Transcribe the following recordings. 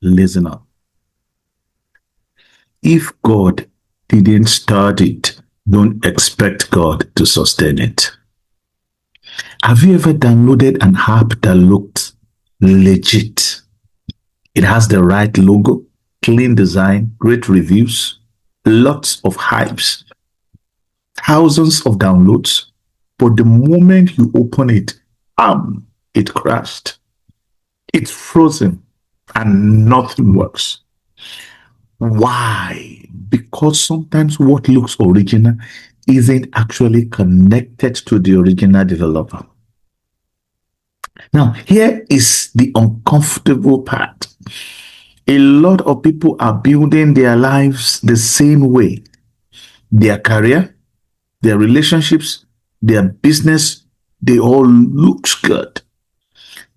Listen up. If God didn't start it, don't expect God to sustain it. Have you ever downloaded an app that looked legit? It has the right logo, clean design, great reviews, lots of hypes, thousands of downloads. But the moment you open it, it crashed. It's frozen and nothing works. Why? Because sometimes what looks original isn't actually connected to the original developer. Now, here is the uncomfortable part. A lot of people are building their lives the same way. Their career, their relationships, their business, they all looks good.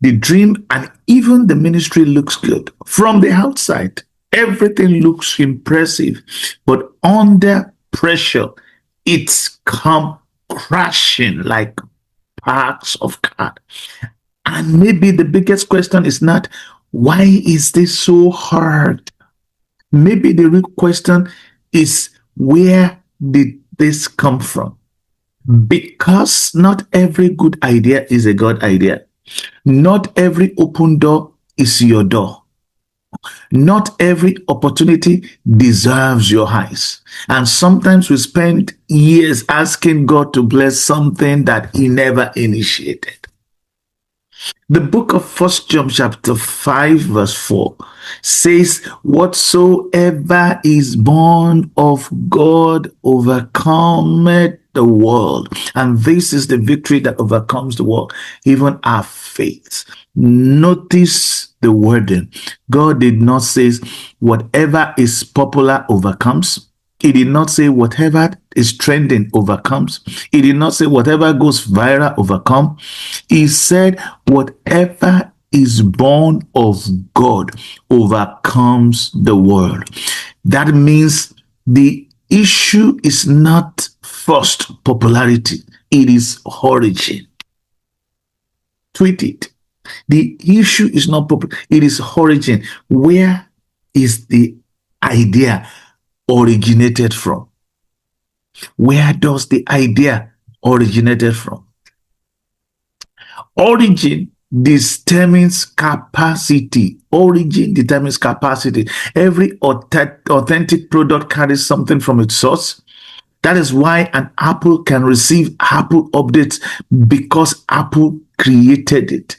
The dream and even the ministry looks good from the outside. Everything looks impressive, but under pressure, it's come crashing like parts of cars. And maybe the biggest question is not, why is this so hard? Maybe the real question is, where did this come from? Because not every good idea is a God idea. Not every open door is your door. Not every opportunity deserves your eyes. And sometimes we spend years asking God to bless something that He never initiated. The book of First John chapter 5 verse 4 says, whatsoever is born of God overcometh the world. And this is the victory that overcomes the world, even our faith. Notice the wording. God did not say whatever is popular overcomes. He did not say whatever is trending overcomes. He did not say whatever goes viral overcome. He said whatever is born of God overcomes the world. That means the issue is not first popularity. It is origin. Tweet it. The issue is not popular. It is origin. Where is the idea originated from? Where does the idea originated from? Origin determines capacity. Origin determines capacity. Every authentic product carries something from its source. That is why an Apple can receive Apple updates, because Apple created it.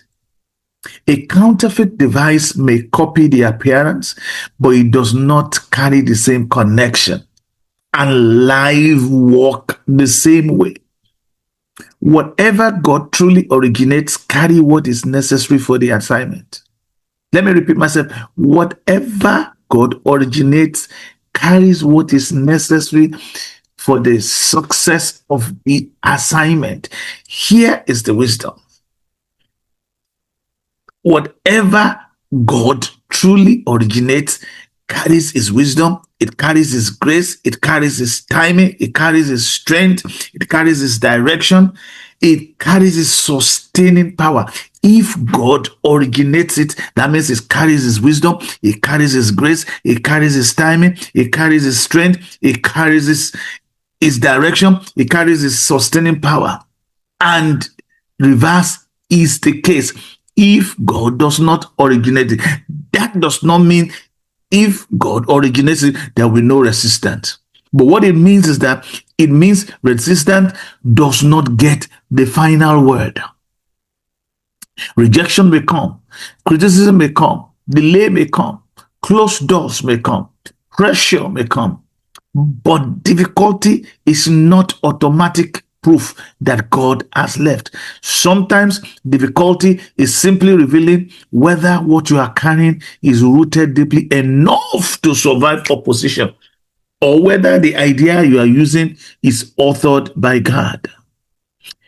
A counterfeit device may copy the appearance, but it does not carry the same connection. And life work the same way. Whatever God truly originates carry what is necessary for the assignment. Let me repeat myself. Whatever God originates carries what is necessary for the success of the assignment. Here is the wisdom. Whatever God truly originates carries His wisdom, it carries His grace, it carries His timing, it carries His strength, it carries His direction, it carries His sustaining power. If God originates it, that means it carries His wisdom, it carries His grace, it carries His timing, it carries His strength, it carries His direction, it carries His sustaining power. And reverse is the case. If God does not originate it, that does not mean if God originates it, there will be no resistance. But what it means is that it means resistance does not get the final word. Rejection may come, criticism may come, delay may come, closed doors may come, pressure may come, but difficulty is not automatic proof that God has left. Sometimes difficulty is simply revealing whether what you are carrying is rooted deeply enough to survive opposition, or whether the idea you are using is authored by God.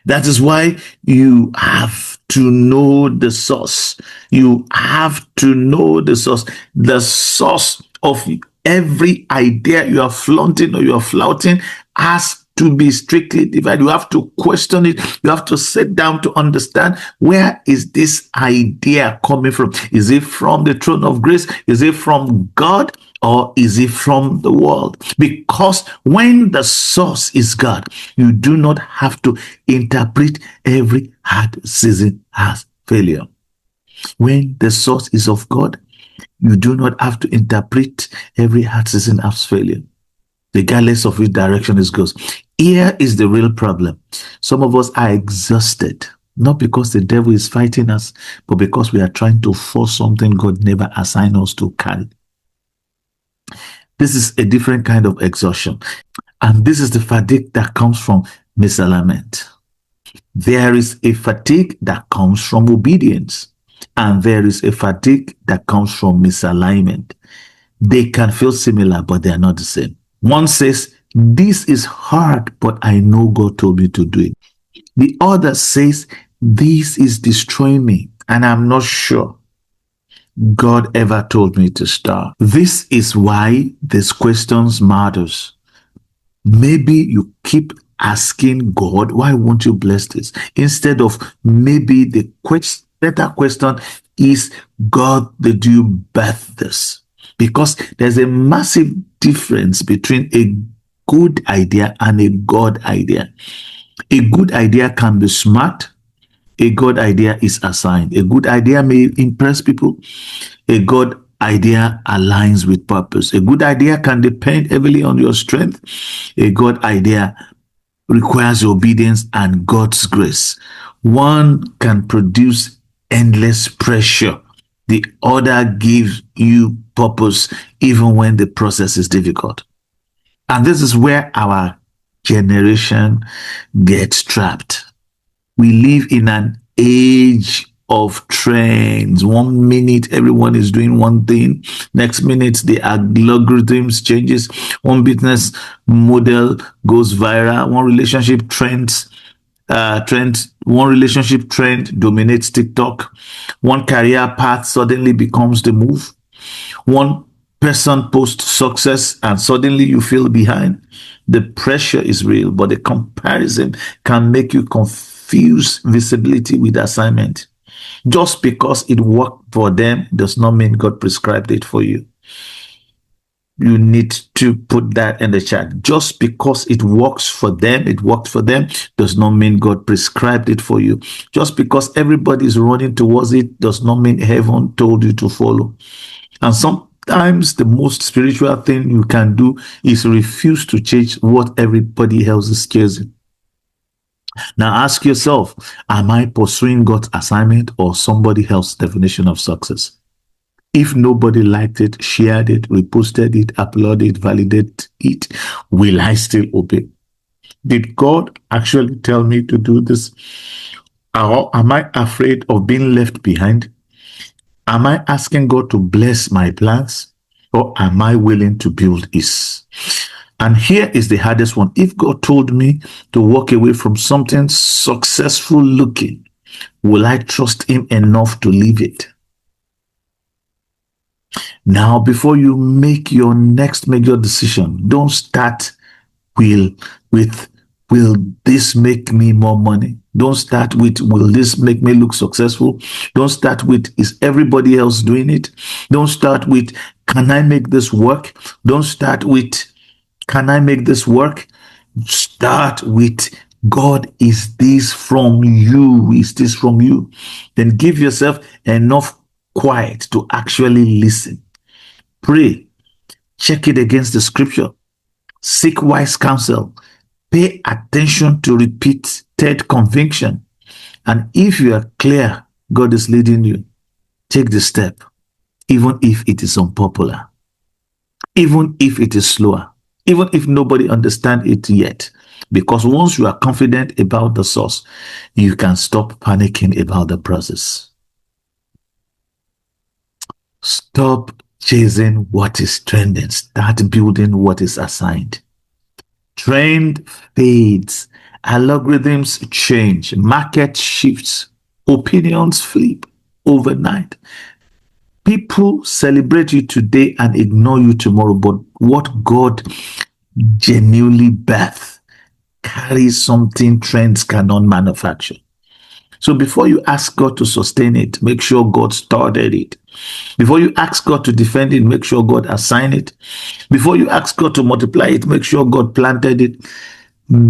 That is why you have to know the source. You have to know the source. The source of every idea you are flaunting or you are flouting has to be strictly divided. You have to question it. You have to sit down to understand, where is this idea coming from? Is it from the throne of grace? Is it from God? Or is it from the world? Because when the source is God, you do not have to interpret every hard season as failure. When the source is of God, you do not have to interpret every hard season as failure, regardless of which direction it goes. Here is the real problem. Some of us are exhausted, not because the devil is fighting us, but because we are trying to force something God never assigned us to carry. This is a different kind of exhaustion. And this is the fatigue that comes from misalignment. There is a fatigue that comes from obedience, and there is a fatigue that comes from misalignment. They can feel similar, but they are not the same. One says, this is hard, but I know God told me to do it. The other says, this is destroying me, and I'm not sure God ever told me to start. This is why these questions matters. Maybe you keep asking God, why won't you bless this? Instead of maybe the better question is, God, did you birth this? Because there's a massive difference between a good idea and a God idea. A good idea can be smart. A God idea is assigned. A good idea may impress people. A God idea aligns with purpose. A good idea can depend heavily on your strength. A God idea requires obedience and God's grace. One can produce endless pressure. The other gives you purpose even when the process is difficult. And this is where our generation gets trapped. We live in an age of trends. 1 minute, everyone is doing one thing. Next minute, the algorithms changes. One business model goes viral. One relationship one relationship trend dominates TikTok. One career path suddenly becomes the move. One person posts success and suddenly you feel behind. The pressure is real, but the comparison can make you confuse visibility with assignment. Just because it worked for them does not mean God prescribed it for you. You need to put that in the chat. Just because it works for them, it worked for them, does not mean God prescribed it for you. Just because everybody is running towards it does not mean heaven told you to follow. And sometimes the most spiritual thing you can do is refuse to change what everybody else is chasing. Now ask yourself, am I pursuing God's assignment or somebody else's definition of success? If nobody liked it, shared it, reposted it, uploaded it, validated it, will I still obey? Did God actually tell me to do this? Or am I afraid of being left behind? Am I asking God to bless my plans? Or am I willing to build His? And here is the hardest one. If God told me to walk away from something successful looking, will I trust Him enough to leave it? Now, before you make your next major decision, don't start with will this make me more money? Don't start with will this make me look successful? Don't start with is everybody else doing it? Don't start with can I make this work? Don't start with can I make this work? Start with God, is this from you? Is this from you? Then give yourself enough quiet to actually listen. Pray, check it against the scripture, seek wise counsel, pay attention to repeated conviction. And if you are clear God is leading you, take the step, even if it is unpopular, even if it is slower, even if nobody understands it yet. Because once you are confident about the source, you can stop panicking about the process. Stop chasing what is trending. Start building what is assigned. Trend fades. Algorithms change. Market shifts. Opinions flip overnight. People celebrate you today and ignore you tomorrow. But what God genuinely birthed carries something trends cannot manufacture. So before you ask God to sustain it, make sure God started it. Before you ask God to defend it, make sure God assigned it. Before you ask God to multiply it, make sure God planted it.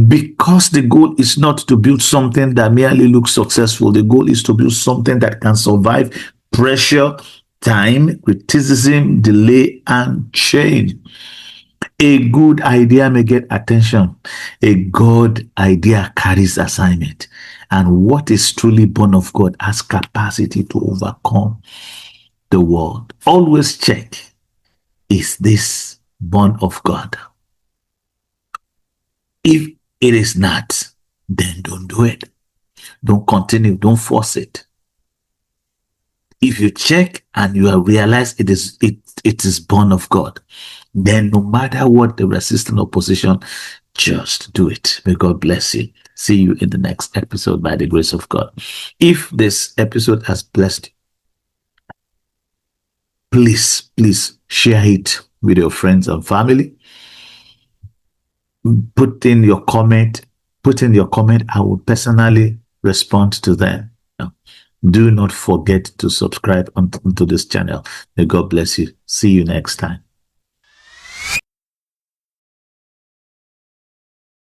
Because the goal is not to build something that merely looks successful. The goal is to build something that can survive pressure, time, criticism, delay, and change. A good idea may get attention. A good idea carries assignment. And what is truly born of God has capacity to overcome the world. Always check, is this born of God? If it is not, then don't do it. Don't continue. Don't force it. If you check and you realize it is born of God, then no matter what the resistant opposition, just do it. May God bless you. See you in the next episode by the grace of God. If this episode has blessed you, please share it with your friends and family. Put in your comment. I will personally respond to them. Do not forget to subscribe onto this channel. May God bless you. See you next time.